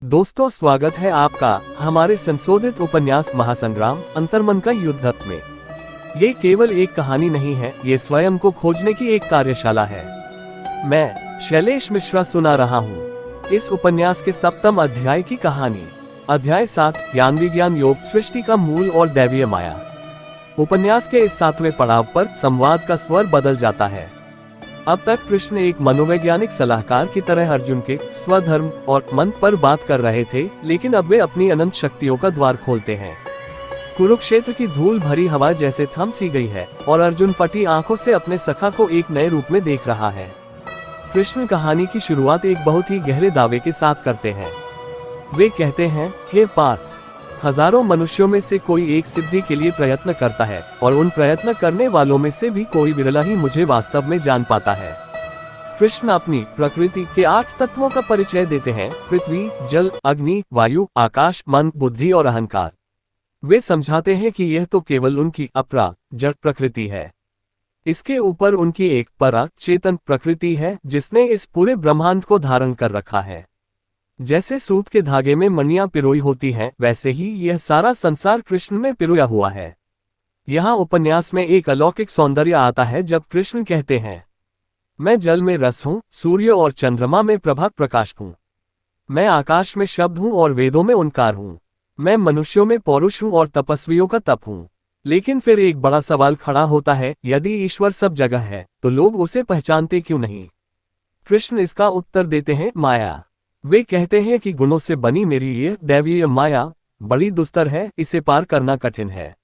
दोस्तों, स्वागत है आपका हमारे संशोधित उपन्यास महासंग्राम अंतर्मन का युद्ध में। ये केवल एक कहानी नहीं है, ये स्वयं को खोजने की एक कार्यशाला है। मैं शैलेश मिश्रा सुना रहा हूँ इस उपन्यास के 7वें अध्याय की कहानी। अध्याय 7, ज्ञान विज्ञान योग, सृष्टि का मूल और दैवीय माया। उपन्यास के इस 7वें पड़ाव पर संवाद का स्वर बदल जाता है। अब तक कृष्ण एक मनोवैज्ञानिक सलाहकार की तरह अर्जुन के स्वधर्म और मन पर बात कर रहे थे, लेकिन अब वे अपनी अनंत शक्तियों का द्वार खोलते हैं। कुरुक्षेत्र की धूल भरी हवा जैसे थम सी गई है और अर्जुन फटी आंखों से अपने सखा को एक नए रूप में देख रहा है। कृष्ण कहानी की शुरुआत एक बहुत ही गहरे दावे के साथ करते हैं। वे कहते हैं, हे पार्थ, हजारों मनुष्यों में से कोई एक सिद्धि के लिए प्रयत्न करता है और उन प्रयत्न करने वालों में से भी कोई विरला ही मुझे वास्तव में जान पाता है। कृष्ण अपनी प्रकृति के 8 तत्वों का परिचय देते हैं: पृथ्वी, जल, अग्नि, वायु, आकाश, मन, बुद्धि और अहंकार। वे समझाते हैं कि यह तो केवल उनकी अपरा जड़ प्रकृति है। इसके ऊपर उनकी एक परा चेतन प्रकृति है जिसने इस पूरे ब्रह्मांड को धारण कर रखा है। जैसे सूत के धागे में मणियां पिरोई होती हैं, वैसे ही यह सारा संसार कृष्ण में पिरोया हुआ है। यहाँ उपन्यास में एक अलौकिक सौंदर्य आता है जब कृष्ण कहते हैं, मैं जल में रस हूँ, सूर्य और चंद्रमा में प्रभात प्रकाश हूँ। मैं आकाश में शब्द हूँ और वेदों में ओंकार हूँ। मैं मनुष्यों में पौरुष हूँ और तपस्वियों का तप हूँ। लेकिन फिर एक बड़ा सवाल खड़ा होता है, यदि ईश्वर सब जगह है तो लोग उसे पहचानते क्यों नहीं? कृष्ण इसका उत्तर देते हैं, माया। वे कहते हैं कि गुणों से बनी मेरी ये दैवीय माया बड़ी दुस्तर है, इसे पार करना कठिन है।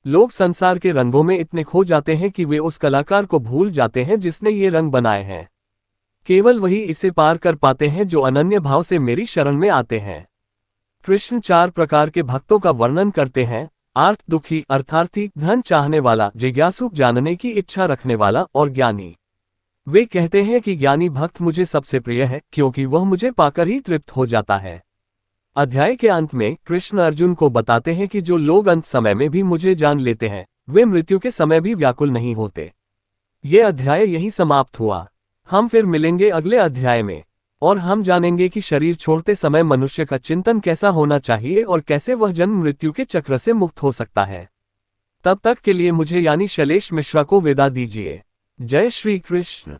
लोग संसार के रंगों में इतने खो जाते हैं कि वे उस कलाकार को भूल जाते हैं जिसने ये रंग बनाए हैं। केवल वही इसे पार कर पाते हैं जो अनन्य भाव से मेरी शरण में आते हैं। कृष्ण 4 प्रकार के भक्तों का वर्णन करते हैं: आर्त दुखी, अर्थार्थी, धन चाहने वाला, जिज्ञासु, जानने की इच्छा रखने वाला और ज्ञानी। वे कहते हैं कि ज्ञानी भक्त मुझे सबसे प्रिय है क्योंकि वह मुझे पाकर ही तृप्त हो जाता है। अध्याय के अंत में कृष्ण अर्जुन को बताते हैं कि जो लोग अंत समय में भी मुझे जान लेते हैं, वे मृत्यु के समय भी व्याकुल नहीं होते। ये अध्याय यही समाप्त हुआ। हम फिर मिलेंगे अगले अध्याय में और हम जानेंगे कि शरीर छोड़ते समय मनुष्य का चिंतन कैसा होना चाहिए और कैसे वह जन्म मृत्यु के चक्र से मुक्त हो सकता है। तब तक के लिए मुझे यानी शैलेश मिश्रा को विदा दीजिए। जय श्री कृष्ण।